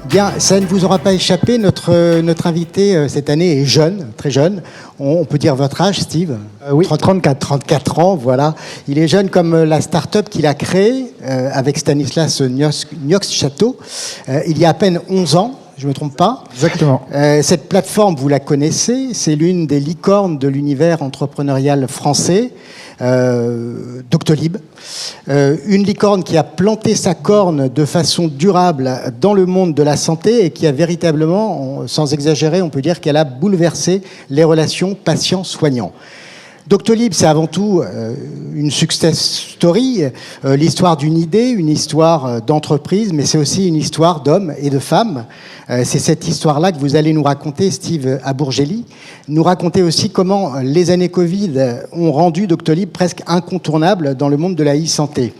Bien, ça ne vous aura pas échappé, notre invité cette année est jeune, très jeune. On peut dire votre âge, Steve? Oui, 34 ans, voilà. Il est jeune comme la start-up qu'il a créée avec Stanislas Niox-Château il y a à peine 11 ans. Je ne me trompe pas. Exactement. Cette plateforme, vous la connaissez, c'est l'une des licornes de l'univers entrepreneurial français, Doctolib. Une licorne qui a planté sa corne de façon durable dans le monde de la santé et qui a véritablement, sans exagérer, on peut dire qu'elle a bouleversé les relations patients-soignants. Doctolib, c'est avant tout une success story, l'histoire d'une idée, une histoire d'entreprise, mais c'est aussi une histoire d'hommes et de femmes. C'est cette histoire-là que vous allez nous raconter, Steve Abourgeli. Nous raconter aussi comment les années Covid ont rendu Doctolib presque incontournable dans le monde de la e-santé.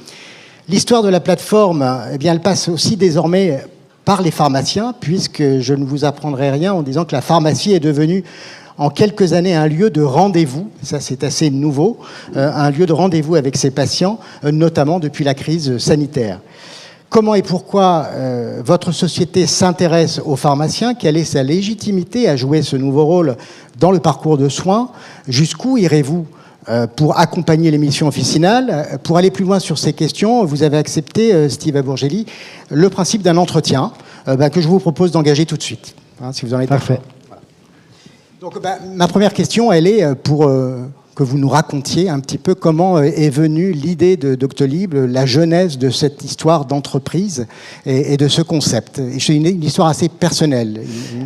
L'histoire de la plateforme, eh bien, elle passe aussi désormais par les pharmaciens, puisque je ne vous apprendrai rien en disant que la pharmacie est devenue en quelques années un lieu de rendez-vous, ça c'est assez nouveau, un lieu de rendez-vous avec ses patients, notamment depuis la crise sanitaire. Comment et pourquoi votre société s'intéresse aux pharmaciens? Quelle est sa légitimité à jouer ce nouveau rôle dans le parcours de soins? Jusqu'où irez-vous pour accompagner les missions officinales? Pour aller plus loin sur ces questions, vous avez accepté, Steve Abourgeli, le principe d'un entretien que je vous propose d'engager tout de suite, si vous en êtes parfait. D'accord. Donc, ma première question, elle est pour que vous nous racontiez un petit peu comment est venue l'idée de Doctolib, la genèse de cette histoire d'entreprise et de ce concept. Et c'est une histoire assez personnelle,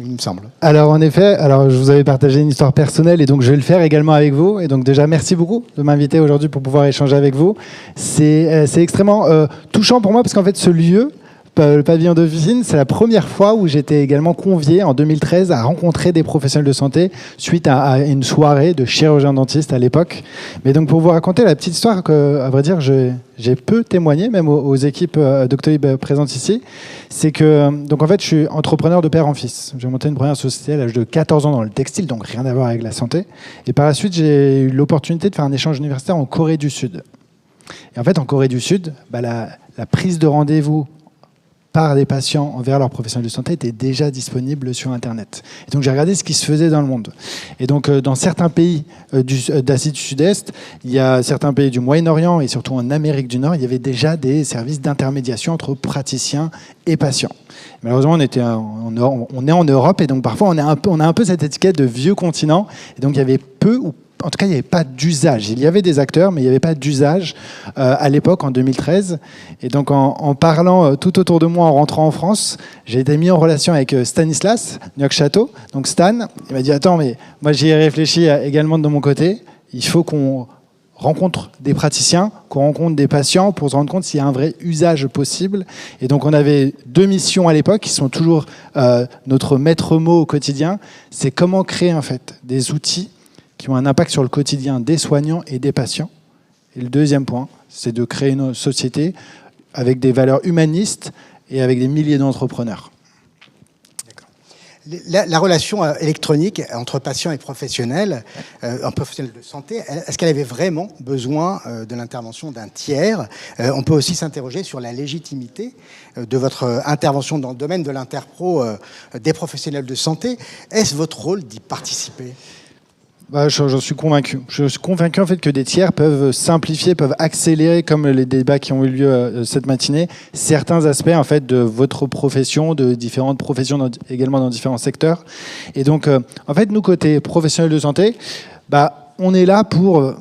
il me semble. Alors, en effet, je vous avais partagé une histoire personnelle et donc je vais le faire également avec vous. Et donc déjà, merci beaucoup de m'inviter aujourd'hui pour pouvoir échanger avec vous. C'est extrêmement touchant pour moi parce qu'en fait, ce lieu, le pavillon d'officine, c'est la première fois où j'étais également convié en 2013 à rencontrer des professionnels de santé suite à une soirée de chirurgien-dentiste à l'époque. Mais donc pour vous raconter la petite histoire que, à vrai dire, j'ai peu témoigné, même aux équipes Doctolib présentes ici, c'est que donc en fait je suis entrepreneur de père en fils. J'ai monté une première société à l'âge de 14 ans dans le textile, donc rien à voir avec la santé. Et par la suite, j'ai eu l'opportunité de faire un échange universitaire en Corée du Sud. Et en fait, en Corée du Sud, la prise de rendez-vous par des patients envers leurs professionnels de santé était déjà disponible sur Internet. Et donc j'ai regardé ce qui se faisait dans le monde. Et donc dans certains pays d'Asie du Sud-Est, il y a certains pays du Moyen-Orient et surtout en Amérique du Nord, il y avait déjà des services d'intermédiation entre praticiens et patients. Malheureusement, on est en Europe et donc parfois on a un peu cette étiquette de vieux continent. Et donc il y avait peu ou en tout cas, il n'y avait pas d'usage. Il y avait des acteurs, mais il n'y avait pas d'usage à l'époque, en 2013. Et donc, en parlant tout autour de moi, en rentrant en France, j'ai été mis en relation avec Stanislas Niox-Château. Donc Stan, il m'a dit « Attends, mais moi j'y ai réfléchi également de mon côté. Il faut qu'on rencontre des praticiens, qu'on rencontre des patients pour se rendre compte s'il y a un vrai usage possible. » Et donc, on avait 2 missions à l'époque qui sont toujours notre maître mot au quotidien. C'est comment créer en fait des outils qui ont un impact sur le quotidien des soignants et des patients. Et le deuxième point, c'est de créer une société avec des valeurs humanistes et avec des milliers d'entrepreneurs. La relation électronique entre patients et professionnels, un professionnel de santé, est-ce qu'elle avait vraiment besoin de l'intervention d'un tiers? On peut aussi s'interroger sur la légitimité de votre intervention dans le domaine de l'interpro des professionnels de santé. Est-ce votre rôle d'y participer? J'en suis convaincu. Je suis convaincu en fait que des tiers peuvent simplifier, peuvent accélérer, comme les débats qui ont eu lieu cette matinée, certains aspects en fait de votre profession, de différentes professions également dans différents secteurs. Et donc, en fait, nous côté professionnels de santé, on est là pour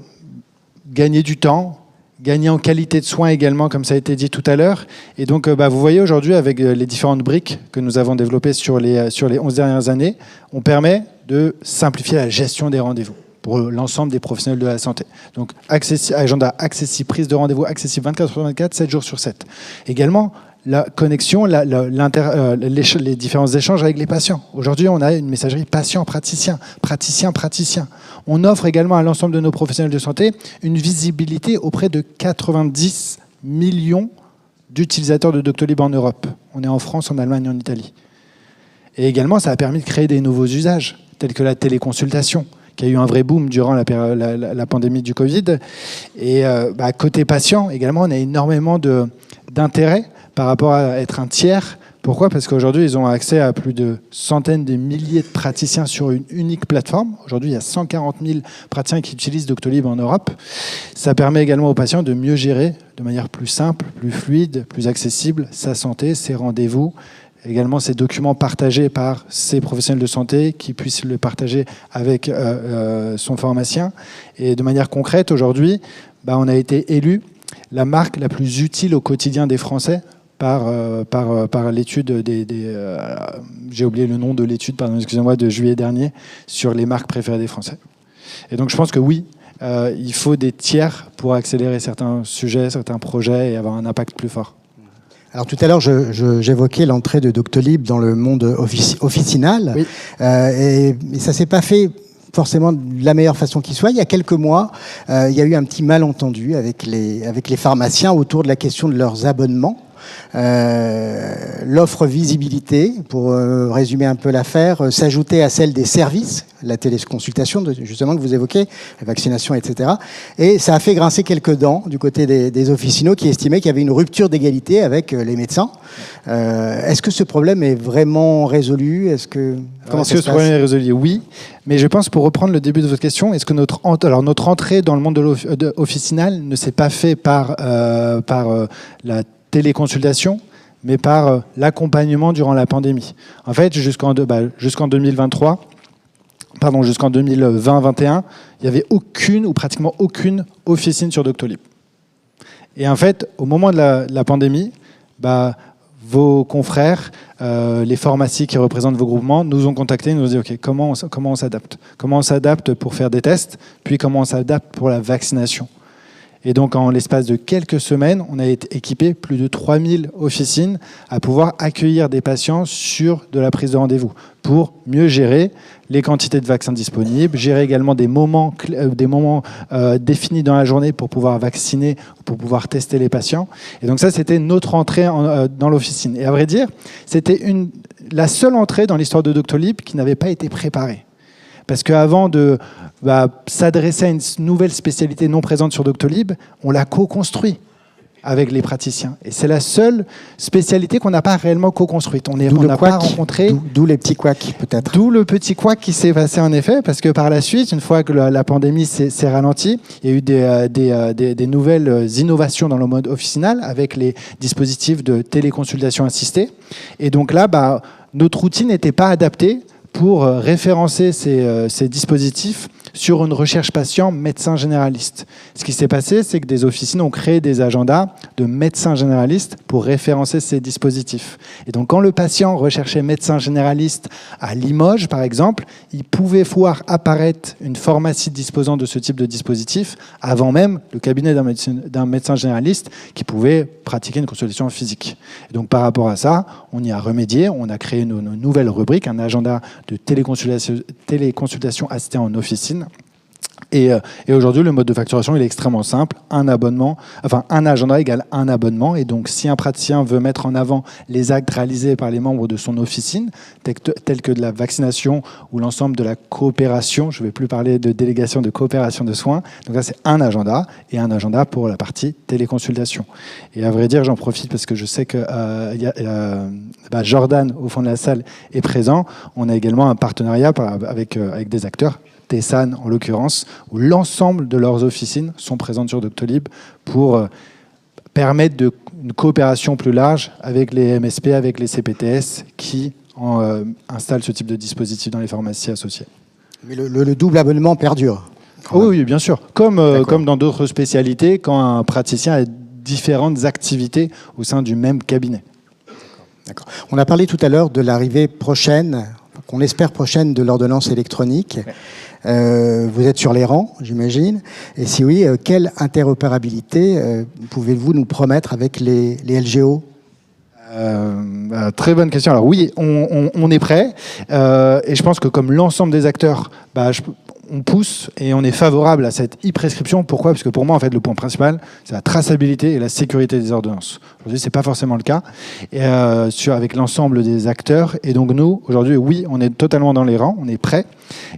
gagner du temps, gagner en qualité de soins également, comme ça a été dit tout à l'heure. Et donc, vous voyez aujourd'hui, avec les différentes briques que nous avons développées sur les 11 dernières années, on permet de simplifier la gestion des rendez-vous pour l'ensemble des professionnels de la santé. Donc, agenda accessible, prise de rendez-vous accessible 24 sur 24, 7 jours sur 7. Également, la connexion, les différents échanges avec les patients. Aujourd'hui, on a une messagerie patient-praticien, praticien-praticien. On offre également à l'ensemble de nos professionnels de santé une visibilité auprès de 90 millions d'utilisateurs de Doctolib en Europe. On est en France, en Allemagne, en Italie. Et également, ça a permis de créer des nouveaux usages, tels que la téléconsultation, qui a eu un vrai boom durant la pandémie du Covid. Et côté patient, également, on a énormément d'intérêt par rapport à être un tiers Pourquoi ? Parce qu'aujourd'hui, ils ont accès à plus de centaines de milliers de praticiens sur une unique plateforme. Aujourd'hui, il y a 140 000 praticiens qui utilisent Doctolib en Europe. Ça permet également aux patients de mieux gérer de manière plus simple, plus fluide, plus accessible sa santé, ses rendez-vous, également ces documents partagés par ces professionnels de santé qui puissent le partager avec son pharmacien. Et de manière concrète, aujourd'hui, on a été élu la marque la plus utile au quotidien des Français par l'étude j'ai oublié le nom de l'étude, pardon, excusez-moi, de juillet dernier, sur les marques préférées des Français. Et donc je pense que oui, il faut des tiers pour accélérer certains sujets, certains projets et avoir un impact plus fort. Alors tout à l'heure, j'évoquais l'entrée de Doctolib dans le monde officinal, oui. Et ça s'est pas fait forcément de la meilleure façon qui soit. Il y a quelques mois, il y a eu un petit malentendu avec les pharmaciens autour de la question de leurs abonnements. L'offre visibilité, pour résumer un peu l'affaire, s'ajoutait à celle des services, la téléconsultation justement que vous évoquez, la vaccination, etc. Et ça a fait grincer quelques dents du côté des officinaux qui estimaient qu'il y avait une rupture d'égalité avec les médecins. Est-ce que ce problème est vraiment résolu ? Est-ce que ce problème est résolu ? Oui, mais je pense, pour reprendre le début de votre question, est-ce que notre entrée dans le monde de officinal ne s'est pas fait par la téléconsultation, mais par l'accompagnement durant la pandémie. En fait, jusqu'en 2020-2021, il n'y avait aucune ou pratiquement aucune officine sur Doctolib. Et en fait, au moment de la pandémie, vos confrères, les pharmacies qui représentent vos groupements, nous ont contactés, nous ont dit OK, comment on s'adapte ? Comment on s'adapte pour faire des tests, puis comment on s'adapte pour la vaccination ? Et donc, en l'espace de quelques semaines, on a équipé plus de 3000 officines à pouvoir accueillir des patients sur de la prise de rendez-vous pour mieux gérer les quantités de vaccins disponibles, gérer également des moments définis dans la journée pour pouvoir vacciner, pour pouvoir tester les patients. Et donc ça, c'était notre entrée dans l'officine. Et à vrai dire, c'était la seule entrée dans l'histoire de Doctolib qui n'avait pas été préparée. Parce qu'avant de s'adresser à une nouvelle spécialité non présente sur Doctolib, on l'a co-construit avec les praticiens. Et c'est la seule spécialité qu'on n'a pas réellement co-construite. On n'a pas rencontré... D'où les petits couacs, peut-être. D'où le petit couac qui s'est passé, en effet, parce que par la suite, une fois que la pandémie s'est ralentie, il y a eu des nouvelles innovations dans le mode officinal avec les dispositifs de téléconsultation assistée. Et donc là, notre outil n'était pas adapté pour référencer ces dispositifs sur une recherche patient médecin généraliste. Ce qui s'est passé, c'est que des officines ont créé des agendas de médecins généralistes pour référencer ces dispositifs. Et donc, quand le patient recherchait médecin généraliste à Limoges, par exemple, il pouvait voir apparaître une pharmacie disposant de ce type de dispositif avant même le cabinet d'un médecin généraliste qui pouvait pratiquer une consultation physique. Et donc, par rapport à ça, on y a remédié. On a créé une nouvelle rubrique, un agenda de téléconsultation assistée en officine. Et aujourd'hui, le mode de facturation, il est extrêmement simple. Un agenda égale un abonnement. Et donc, si un praticien veut mettre en avant les actes réalisés par les membres de son officine, tels que de la vaccination ou l'ensemble de la coopération, je ne vais plus parler de délégation, de coopération de soins. Donc là, c'est un agenda et un agenda pour la partie téléconsultation. Et à vrai dire, j'en profite parce que je sais que Jordan, au fond de la salle, est présent. On a également un partenariat avec des acteurs, Tessan en l'occurrence, où l'ensemble de leurs officines sont présentes sur Doctolib pour permettre une coopération plus large avec les MSP, avec les CPTS qui installent ce type de dispositif dans les pharmacies associées. Mais le double abonnement perdure. Oui, bien sûr. Comme dans d'autres spécialités, quand un praticien a différentes activités au sein du même cabinet. D'accord. On a parlé tout à l'heure de l'arrivée prochaine, qu'on espère prochaine, de l'ordonnance électronique. Ouais. Vous êtes sur les rangs, j'imagine. Et si oui, quelle interopérabilité pouvez-vous nous promettre avec les LGO ? Très bonne question. Alors oui, on est prêt. Et je pense que comme l'ensemble des acteurs, on pousse et on est favorable à cette e-prescription. Pourquoi ? Parce que pour moi, en fait, le point principal, c'est la traçabilité et la sécurité des ordonnances. Aujourd'hui, ce n'est pas forcément le cas avec l'ensemble des acteurs. Et donc, nous, aujourd'hui, oui, on est totalement dans les rangs, on est prêts.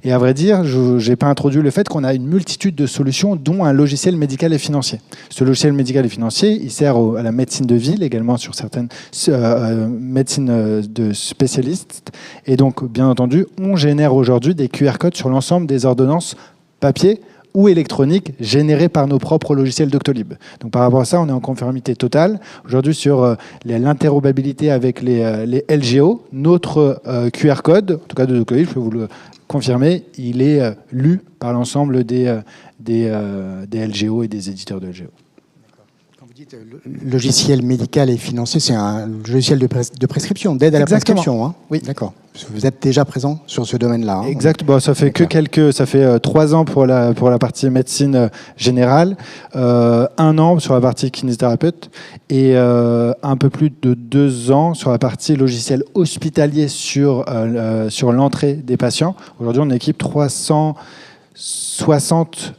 Et à vrai dire, je n'ai pas introduit le fait qu'on a une multitude de solutions, dont un logiciel médical et financier. Ce logiciel médical et financier, il sert à la médecine de ville, également sur certaines médecines de spécialistes. Et donc, bien entendu, on génère aujourd'hui des QR codes sur l'ensemble des ordonnances papier ou électroniques générées par nos propres logiciels Doctolib. Donc par rapport à ça, on est en conformité totale. Aujourd'hui, sur l'interopérabilité avec les LGO, notre QR code, en tout cas de Doctolib, je peux vous le confirmer, il est lu par l'ensemble des LGO et des éditeurs de LGO. Quand vous dites logiciel médical et financier, c'est un logiciel de prescription, d'aide à la prescription. Hein. Oui. D'accord. Vous êtes déjà présent sur ce domaine-là. Hein. Exact. Bon, ça fait ça fait 3 ans pour la partie médecine générale, 1 an sur la partie kinésithérapeute et un peu plus de 2 ans sur la partie logiciel hospitalier sur l'entrée des patients. Aujourd'hui, on équipe 360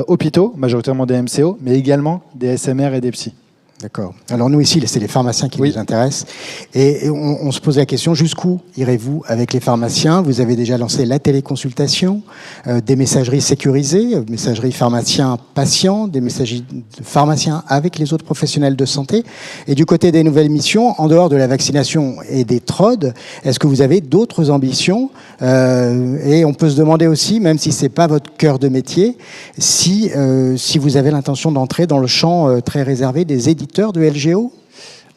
hôpitaux, majoritairement des MCO, mais également des SMR et des psys. D'accord. Alors nous ici, c'est les pharmaciens qui nous intéressent. Et on se pose la question, jusqu'où irez-vous avec les pharmaciens ? Vous avez déjà lancé la téléconsultation, des messageries sécurisées, messageries pharmaciens-patients, des messageries de pharmaciens avec les autres professionnels de santé. Et du côté des nouvelles missions, en dehors de la vaccination et des TROD, est-ce que vous avez d'autres ambitions ? Et on peut se demander aussi, même si ce n'est pas votre cœur de métier, si vous avez l'intention d'entrer dans le champ très réservé des éditeurs de LGO ?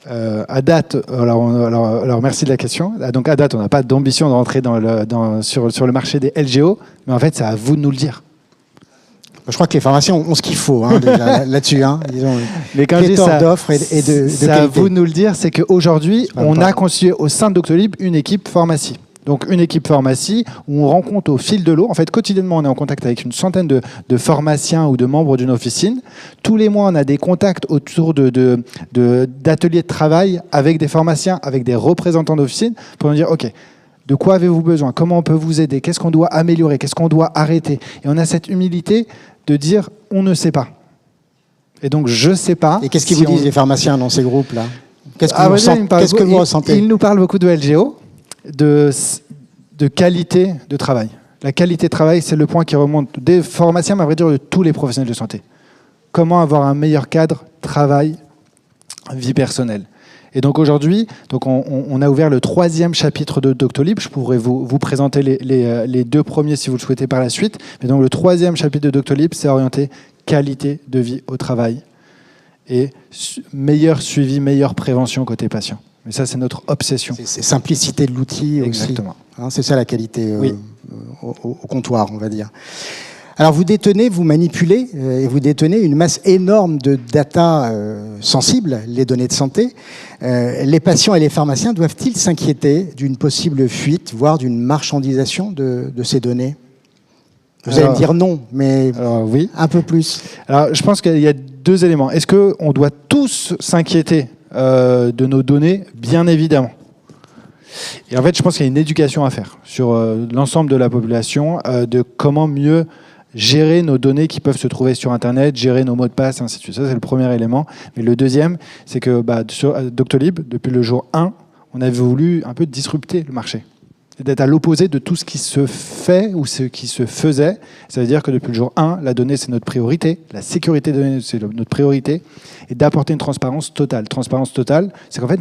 À date, alors merci de la question. Donc à date, on n'a pas d'ambition de rentrer sur le marché des LGO, mais en fait, c'est à vous de nous le dire. Je crois que les pharmaciens ont ce qu'il faut déjà, là-dessus. Hein. Ils ont mais quand pléthore d'offres et de qualité. C'est à vous de nous le dire, c'est qu'aujourd'hui, on a constitué au sein de Doctolib une équipe pharmacie. Donc une équipe pharmacie où on rencontre au fil de l'eau. En fait, quotidiennement, on est en contact avec une centaine de pharmaciens ou de membres d'une officine. Tous les mois, on a des contacts autour d'ateliers de travail avec des pharmaciens, avec des représentants d'officine pour nous dire, OK, de quoi avez-vous besoin ? Comment on peut vous aider ? Qu'est-ce qu'on doit améliorer ? Qu'est-ce qu'on doit arrêter ? Et on a cette humilité de dire, on ne sait pas. Et donc, je ne sais pas. Et qu'est-ce qu'ils vous disent, les pharmaciens, dans ces groupes-là ? Qu'est-ce que vous ressentez ? Ils nous parlent beaucoup de LGO. De qualité de travail. La qualité de travail, c'est le point qui remonte des pharmaciens, mais à vrai dire de tous les professionnels de santé. Comment avoir un meilleur cadre travail, vie personnelle. Et donc aujourd'hui, on a ouvert le 3e chapitre de Doctolib. Je pourrais vous présenter les 2 premiers si vous le souhaitez par la suite. Mais donc le 3e chapitre de Doctolib, c'est orienté qualité de vie au travail et meilleur suivi, meilleure prévention côté patient. Mais ça, c'est notre obsession. C'est simplicité de l'outil aussi. Exactement. Hein, c'est ça la qualité au comptoir, on va dire. Alors, vous manipulez et vous détenez une masse énorme de data sensibles, les données de santé. Les patients et les pharmaciens doivent-ils s'inquiéter d'une possible fuite, voire d'une marchandisation de ces données ? Vous allez me dire non, mais oui. Un peu plus. Alors, je pense qu'il y a 2 éléments. Est-ce qu'on doit tous s'inquiéter de nos données ? Bien évidemment. Et en fait, je pense qu'il y a une éducation à faire sur l'ensemble de la population de comment mieux gérer nos données qui peuvent se trouver sur Internet, gérer nos mots de passe, ainsi de suite. Ça, c'est le premier élément. Mais le deuxième, c'est que sur Doctolib, depuis le jour 1, on avait voulu un peu disrupter le marché. D'être à l'opposé de tout ce qui se fait ou ce qui se faisait. Ça veut dire que depuis le jour 1, la donnée, c'est notre priorité. La sécurité des données, c'est notre priorité. Et d'apporter une transparence totale. Transparence totale, c'est qu'en fait,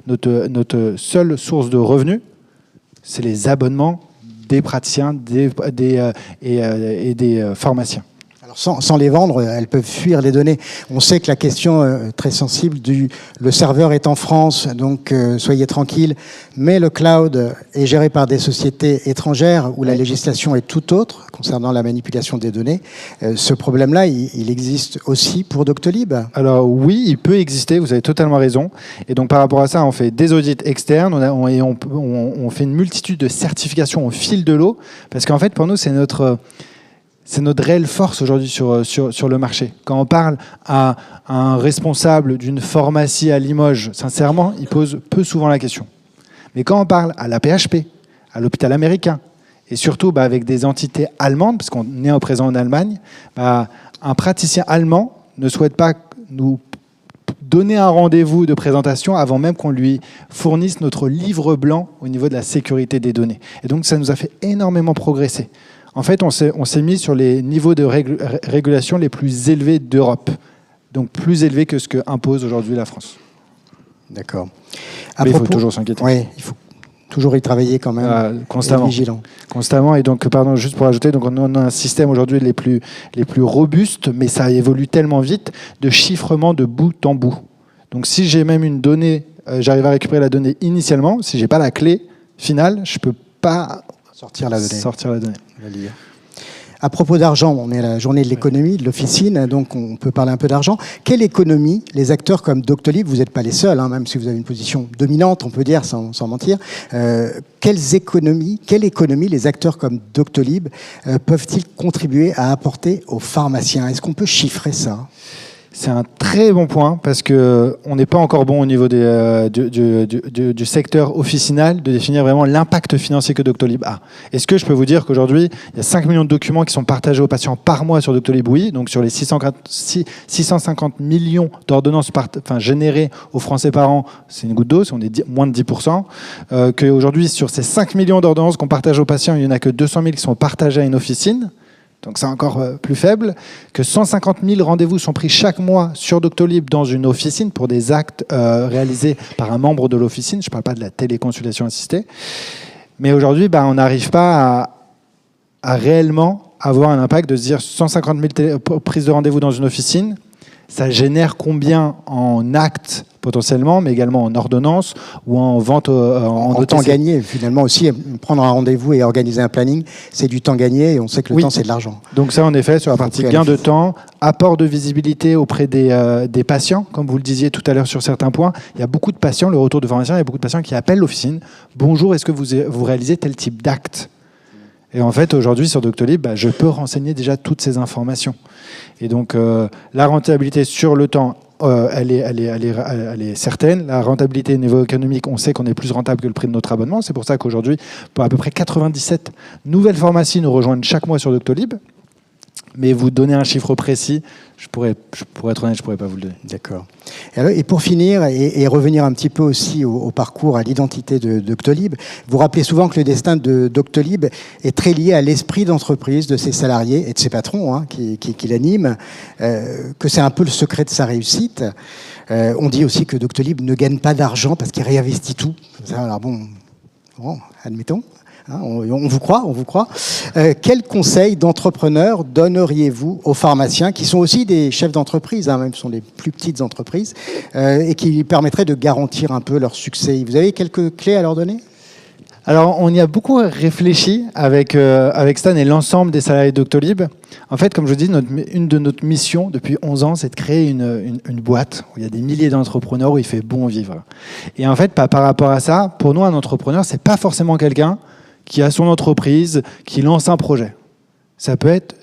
notre seule source de revenus, c'est les abonnements des praticiens et des pharmaciens. Alors sans les vendre, elles peuvent fuir les données. On sait que la question très sensible le serveur est en France, donc soyez tranquille, mais le cloud est géré par des sociétés étrangères où la législation est tout autre concernant la manipulation des données. Ce problème-là, il existe aussi pour Doctolib ? Alors oui, il peut exister, vous avez totalement raison. Et donc par rapport à ça, on fait des audits externes on fait une multitude de certifications au fil de l'eau, parce qu'en fait, pour nous, c'est notre réelle force aujourd'hui sur le marché. Quand on parle à un responsable d'une pharmacie à Limoges, sincèrement, il pose peu souvent la question. Mais quand on parle à la PHP, à l'hôpital américain, et surtout avec des entités allemandes, parce qu'on est présent en Allemagne, un praticien allemand ne souhaite pas nous donner un rendez-vous de présentation avant même qu'on lui fournisse notre livre blanc au niveau de la sécurité des données. Et donc, ça nous a fait énormément progresser. En fait, on s'est mis sur les niveaux de régulation les plus élevés d'Europe, donc plus élevés que ce que impose aujourd'hui la France. D'accord. Mais il faut toujours s'inquiéter. Oui, il faut toujours y travailler quand même. Constamment. Vigilant. Constamment. Et donc, pardon, juste pour ajouter, donc on a un système aujourd'hui les plus robustes, mais ça évolue tellement vite, de chiffrement de bout en bout. Donc, si j'ai même une donnée, j'arrive à récupérer la donnée initialement, si j'ai pas la clé finale, je peux pas sortir la donnée. La lire. À propos d'argent, on est à la journée de l'économie, de l'officine, donc on peut parler un peu d'argent. Quelle économie, les acteurs comme Doctolib, vous n'êtes pas les seuls, même si vous avez une position dominante, on peut dire, sans mentir, quelle économie les acteurs comme Doctolib peuvent-ils contribuer à apporter aux pharmaciens? Est-ce qu'on peut chiffrer ça? C'est un très bon point parce qu'on n'est pas encore bon au niveau du secteur officinal de définir vraiment l'impact financier que Doctolib a. Est-ce que je peux vous dire qu'aujourd'hui, il y a 5 millions de documents qui sont partagés aux patients par mois sur Doctolib? Oui, donc sur les 650 millions d'ordonnances générées aux Français par an, c'est une goutte d'eau, on est moins de 10%. Qu'aujourd'hui, sur ces 5 millions d'ordonnances qu'on partage aux patients, il n'y en a que 200 000 qui sont partagés à une officine. Donc c'est encore plus faible, que 150 000 rendez-vous sont pris chaque mois sur Doctolib dans une officine pour des actes réalisés par un membre de l'officine. Je ne parle pas de la téléconsultation assistée. Mais aujourd'hui, on n'arrive pas à réellement avoir un impact de se dire 150 000 prises de rendez-vous dans une officine, ça génère combien en actes potentiellement, mais également en ordonnance ou en vente en temps gagné, finalement aussi. Prendre un rendez-vous et organiser un planning, c'est du temps gagné et on sait que le temps, c'est de l'argent. Donc ça, en effet, sur la partie gain de temps, apport de visibilité auprès des patients, comme vous le disiez tout à l'heure sur certains points, il y a beaucoup de patients, le retour de pharmacien, il y a beaucoup de patients qui appellent l'officine. Bonjour, est-ce que vous réalisez tel type d'acte? Et en fait, aujourd'hui, sur Doctolib, je peux renseigner déjà toutes ces informations. Et donc, la rentabilité sur le temps, elle est certaine. La rentabilité au niveau économique, on sait qu'on est plus rentable que le prix de notre abonnement. C'est pour ça qu'aujourd'hui, pour à peu près 97 nouvelles pharmacies nous rejoignent chaque mois sur Doctolib. Mais vous donner un chiffre précis, pour être honnête, je ne pourrais pas vous le donner. D'accord. Et pour finir, et revenir un petit peu aussi au parcours, à l'identité de Doctolib, vous rappelez souvent que le destin de Doctolib est très lié à l'esprit d'entreprise de ses salariés et de ses patrons qui l'animent, que c'est un peu le secret de sa réussite. On dit aussi que Doctolib ne gagne pas d'argent parce qu'il réinvestit tout. Alors bon, admettons. On vous croit. Quel conseil d'entrepreneur donneriez-vous aux pharmaciens qui sont aussi des chefs d'entreprise, même ce sont les plus petites entreprises, et qui permettraient de garantir un peu leur succès? Vous avez quelques clés à leur donner? Alors, on y a beaucoup réfléchi avec Stan et l'ensemble des salariés de Doctolib. En fait, comme je dis, une de notre missions depuis 11 ans, c'est de créer une boîte où il y a des milliers d'entrepreneurs, où il fait bon vivre. Et en fait, par rapport à ça, pour nous, un entrepreneur, c'est pas forcément quelqu'un qui a son entreprise, qui lance un projet. Ça peut être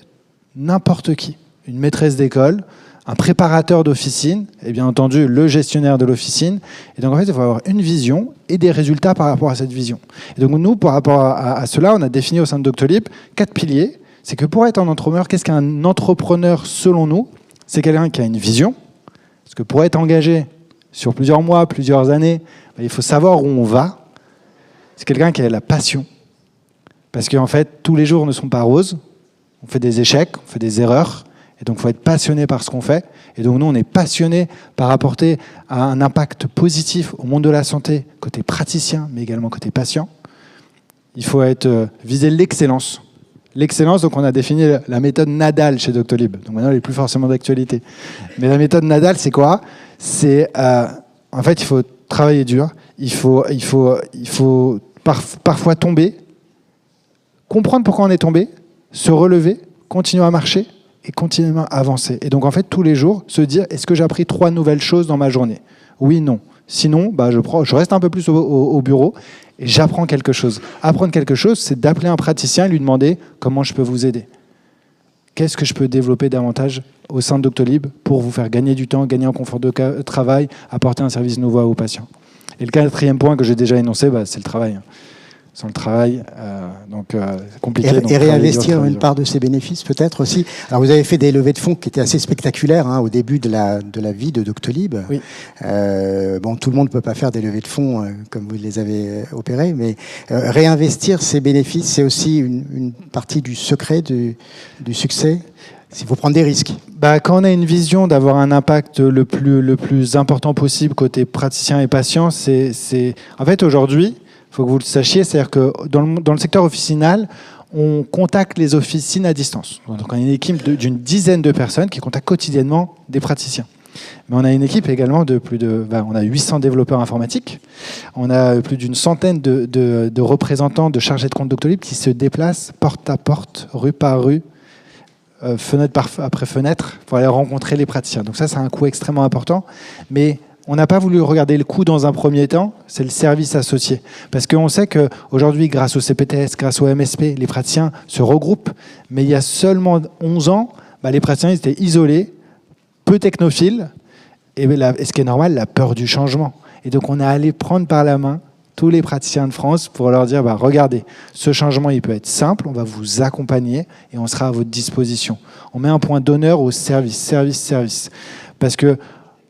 n'importe qui. Une maîtresse d'école, un préparateur d'officine, et bien entendu le gestionnaire de l'officine. Et donc en fait, il faut avoir une vision et des résultats par rapport à cette vision. Et donc nous, par rapport à cela, on a défini au sein de Doctolib 4 piliers. C'est que pour être un entrepreneur, qu'est-ce qu'un entrepreneur selon nous? C'est quelqu'un qui a une vision. Parce que pour être engagé sur plusieurs mois, plusieurs années, il faut savoir où on va. C'est quelqu'un qui a la passion. Parce qu'en fait, tous les jours ne sont pas roses. On fait des échecs, on fait des erreurs. Et donc, il faut être passionné par ce qu'on fait. Et donc, nous, on est passionné par apporter un impact positif au monde de la santé, côté praticien, mais également côté patient. Il faut viser l'excellence. L'excellence, donc on a défini la méthode Nadal chez Doctolib. Donc maintenant, elle n'est plus forcément d'actualité. Mais la méthode Nadal, c'est quoi? C'est, en fait, il faut travailler dur. Il faut parfois tomber, comprendre pourquoi on est tombé, se relever, continuer à marcher et continuer à avancer. Et donc, en fait, tous les jours, se dire, est-ce que j'ai appris 3 nouvelles choses dans ma journée? Oui, non. Sinon, je reste un peu plus au bureau et j'apprends quelque chose. Apprendre quelque chose, c'est d'appeler un praticien et lui demander comment je peux vous aider. Qu'est-ce que je peux développer davantage au sein de Doctolib pour vous faire gagner du temps, gagner en confort de travail, apporter un service nouveau aux patients. Et le 4e point que j'ai déjà énoncé, c'est le travail. sans le travail. C'est compliqué. Et réinvestir une part de ces bénéfices peut-être aussi. Alors vous avez fait des levées de fonds qui étaient assez spectaculaires au début de la vie de Doctolib. Oui. Tout le monde ne peut pas faire des levées de fonds comme vous les avez opérées, mais réinvestir ces bénéfices, c'est aussi une partie du secret du succès. Il faut prendre des risques. Quand on a une vision d'avoir un impact le plus important possible côté praticien et patient, c'est en fait aujourd'hui, il faut que vous le sachiez, c'est-à-dire que dans le secteur officinal, on contacte les officines à distance. Donc on a une équipe d'une dizaine de personnes qui contactent quotidiennement des praticiens. Mais on a une équipe également on a 800 développeurs informatiques, on a plus d'une centaine de représentants de chargés de compte Doctolib qui se déplacent porte à porte, rue par rue, fenêtre après fenêtre, pour aller rencontrer les praticiens. Donc ça, c'est un coût extrêmement important, mais on n'a pas voulu regarder le coût dans un premier temps, c'est le service associé. Parce qu'on sait qu'aujourd'hui, grâce au CPTS, grâce au MSP, les praticiens se regroupent, mais il y a seulement 11 ans, les praticiens ils étaient isolés, peu technophiles, et ce qui est normal, la peur du changement. Et donc on est allé prendre par la main tous les praticiens de France pour leur dire, regardez, ce changement, il peut être simple, on va vous accompagner et on sera à votre disposition. On met un point d'honneur au service. Parce que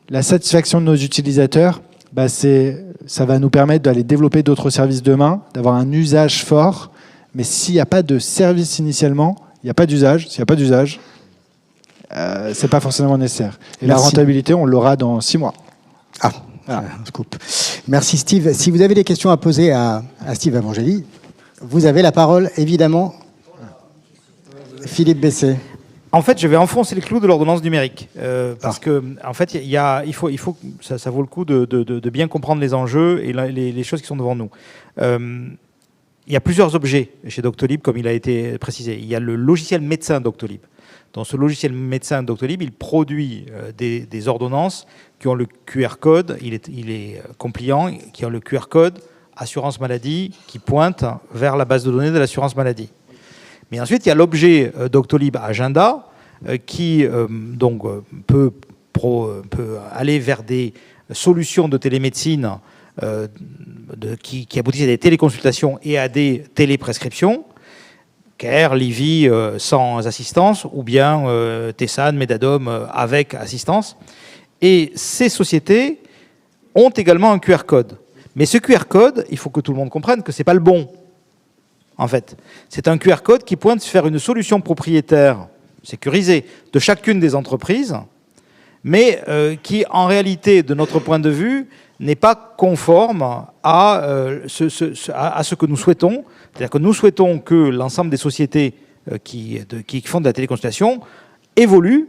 la satisfaction de nos utilisateurs, ça va nous permettre d'aller développer d'autres services demain, d'avoir un usage fort. Mais s'il n'y a pas de service initialement, il n'y a pas d'usage. S'il n'y a pas d'usage, c'est pas forcément nécessaire. Et Merci. La rentabilité, on l'aura dans 6 mois. Voilà. Scoop. Merci Steve. Si vous avez des questions à poser à Steve Avangeli, vous avez la parole, évidemment. Philippe Bessé. En fait, je vais enfoncer le clou de l'ordonnance numérique parce que, en fait, il faut ça vaut le coup de bien comprendre les enjeux et les choses qui sont devant nous. Il y a plusieurs objets chez Doctolib, comme il a été précisé. Il y a le logiciel médecin Doctolib. Dans ce logiciel médecin Doctolib, il produit des ordonnances qui ont le QR code, il est compliant, qui ont le QR code assurance maladie qui pointe vers la base de données de l'assurance maladie. Mais ensuite, il y a l'objet Doctolib Agenda qui peut aller vers des solutions de télémédecine qui aboutissent à des téléconsultations et à des téléprescriptions, Care, Livy sans assistance, ou bien Tessan, Medadom avec assistance. Et ces sociétés ont également un QR code. Mais ce QR code, il faut que tout le monde comprenne que ce n'est pas le bon. En fait, c'est un QR code qui pointe vers une solution propriétaire sécurisée de chacune des entreprises, mais qui, en réalité, de notre point de vue, n'est pas conforme à ce que nous souhaitons. C'est-à-dire que nous souhaitons que l'ensemble des sociétés qui font de la téléconsultation évoluent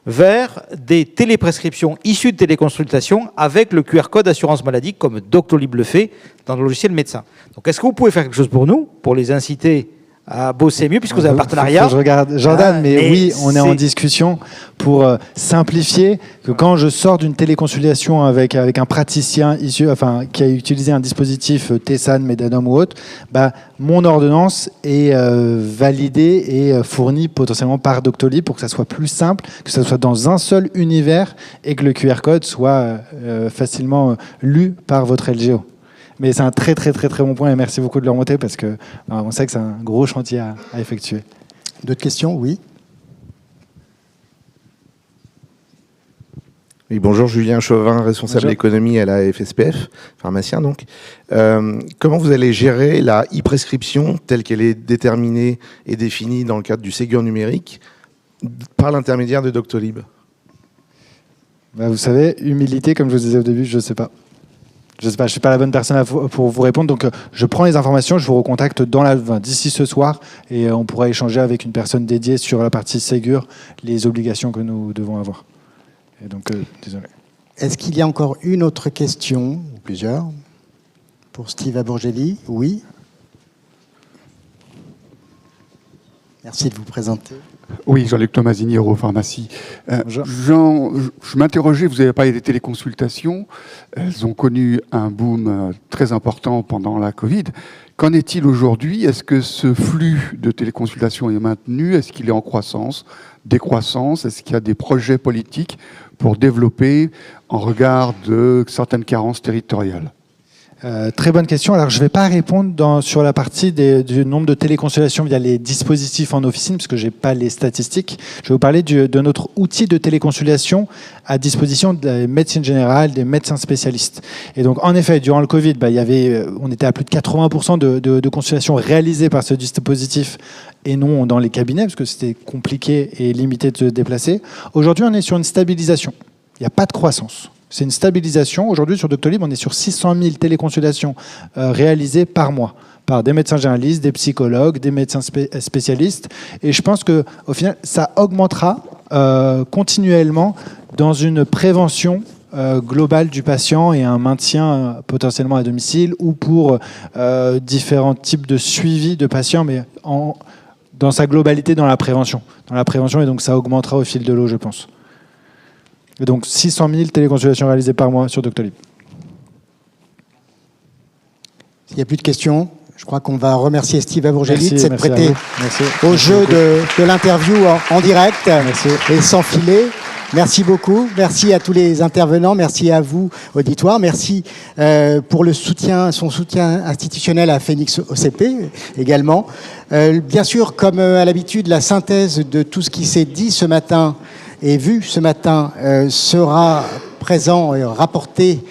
vers des téléprescriptions issues de téléconsultation avec le QR code assurance maladie, comme Doctolib le fait dans le logiciel médecin. Donc, est-ce que vous pouvez faire quelque chose pour nous, pour les inciter à bosser mieux, puisque vous avez un partenariat? Faut que je regarde Jordan, mais oui, on est en discussion pour simplifier que quand je sors d'une téléconsultation avec un praticien qui a utilisé un dispositif Tessan, Medadom ou autre, mon ordonnance est validée et fournie potentiellement par Doctolib pour que ça soit plus simple, que ça soit dans un seul univers et que le QR code soit facilement lu par votre LGO. Mais c'est un très très très très bon point et merci beaucoup de le remonter parce que on sait que c'est un gros chantier à effectuer. D'autres questions? Oui. Oui, bonjour, Julien Chauvin, responsable économie à la FSPF, pharmacien donc. Comment vous allez gérer la e-prescription telle qu'elle est déterminée et définie dans le cadre du Ségur numérique par l'intermédiaire de Doctolib? Vous savez, humilité, comme je vous disais au début, je ne sais pas. Je ne sais pas, je ne suis pas la bonne personne pour vous répondre. Donc, je prends les informations, je vous recontacte d'ici ce soir et on pourra échanger avec une personne dédiée sur la partie Ségur, les obligations que nous devons avoir. Et donc, désolé. Est-ce qu'il y a encore une autre question, ou plusieurs, pour Steve Avangeli? Oui. Merci de vous présenter. Oui, Jean-Luc Tomasini, Europharmacie. Je m'interrogeais, vous avez parlé des téléconsultations. Elles ont connu un boom très important pendant la Covid. Qu'en est-il aujourd'hui? Est-ce que ce flux de téléconsultation est maintenu? Est-ce qu'il est en croissance, décroissance? Est-ce qu'il y a des projets politiques pour développer en regard de certaines carences territoriales? Très bonne question. Alors, je ne vais pas répondre sur la partie du nombre de téléconsultations via les dispositifs en officine, parce que je n'ai pas les statistiques. Je vais vous parler de notre outil de téléconsultation à disposition des médecines générales, des médecins spécialistes. Et donc, en effet, durant le Covid, on était à plus de 80% de consultations réalisées par ce dispositif et non dans les cabinets, parce que c'était compliqué et limité de se déplacer. Aujourd'hui, on est sur une stabilisation. Il n'y a pas de croissance. C'est une stabilisation. Aujourd'hui, sur Doctolib, on est sur 600 000 téléconsultations réalisées par mois par des médecins généralistes, des psychologues, des médecins spécialistes. Et je pense qu'au final, ça augmentera continuellement dans une prévention globale du patient et un maintien potentiellement à domicile ou pour différents types de suivi de patients, mais dans sa globalité dans la prévention. Et donc ça augmentera au fil de l'eau, je pense. Et donc 600 000 téléconsultations réalisées par mois sur Doctolib. S'il n'y a plus de questions, je crois qu'on va remercier Steve Abourgeli de s'être prêté au jeu de l'interview en direct et sans filet. Merci beaucoup. Merci à tous les intervenants. Merci à vous, auditoire. Merci pour son soutien institutionnel à Phoenix OCP également. Bien sûr, comme à l'habitude, la synthèse de tout ce qui s'est dit ce matin et vu ce matin sera présent et rapporté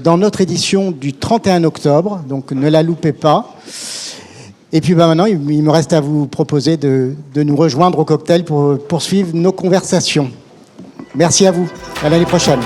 dans notre édition du 31 octobre. Donc ne la loupez pas. Et puis maintenant, il me reste à vous proposer de nous rejoindre au cocktail pour poursuivre nos conversations. Merci à vous. À l'année prochaine.